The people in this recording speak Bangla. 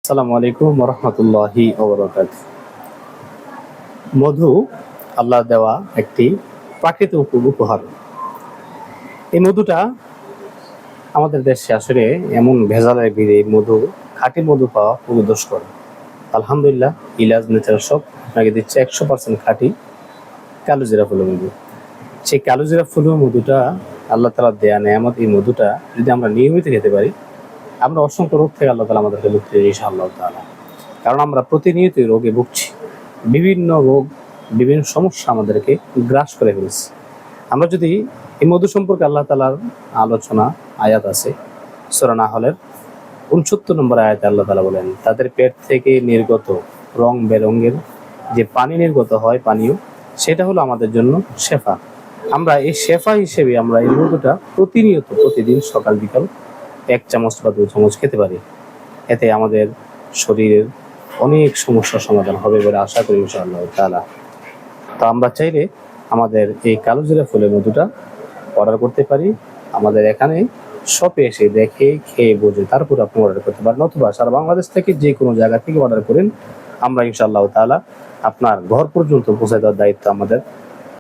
আসসালামু আলাইকুম ওয়া রাহমাতুল্লাহি ওয়া বারাকাতুহু। মধু আল্লাহ দেওয়া একটি প্রাকৃতিক উপহার। এই মধুটা আমাদের দেশে আসলে এমন ভেজালের ভিড়ে মধু, খাঁটি মধু পাওয়া খুবই দুষ্কর। আলহামদুলিল্লাহ ইলাজ নেচার শপ আপনাকে দিচ্ছে 100% খাঁটি কালোজিরা ফুলের মধু। সেই কালোজিরা ফুলের মধুটা আল্লাহ তাআলা দেয়া নেয়ামত। এই মধুটা যদি আমরা নিয়মিত খেতে পারি, আমরা অসংখ্য রোগ থেকে আল্লাহ তাআলা আমাদেরকে মুক্তি দেবে ইনশাআল্লাহ তাআলা। কারণ আমরা প্রতিনিয়তই রোগে ভুগছি। বিভিন্ন রোগ, বিভিন্ন সমস্যা আমাদেরকে গ্রাস করে ফেলছে। আমরা যদি এই মধু সম্পর্কে আল্লাহ তাআলার আলোচনা আয়াত আছে সূরা নাহলের 69 নম্বর আয়াতে আল্লাহ তাআলা বলেন, তাদের পেট থেকে নির্গত রং বেরঙের যে পানি নির্গত হয় পানীয়, সেটা হলো আমাদের জন্য শেফা। আমরা এই শেফা হিসেবে আমরা এই মধুটা প্রতিনিয়ত প্রতিদিন সকাল বিকাল 1 চামচ বা 2 চামচ খেতে পারি। এতে আমাদের শরীরের অনেক সমস্যার সমাধান হবে বলে আশা করি ইনশাআল্লাহ তাআলা। তো আমরা চাইলে আমাদের এই কালোজিরা ফুলের মধুটা অর্ডার করতে পারি। আমাদের এখানে শপে এসে দেখে খেয়ে বুঝে তারপর আপনি অর্ডার করতে পারেন, অথবা সারা বাংলাদেশ থেকে যে কোনো জায়গা থেকে অর্ডার করেন, আমরা ইনশাআল্লাহ তাআলা আপনার ঘর পর্যন্ত পৌঁছে দেওয়ার দায়িত্ব আমাদের।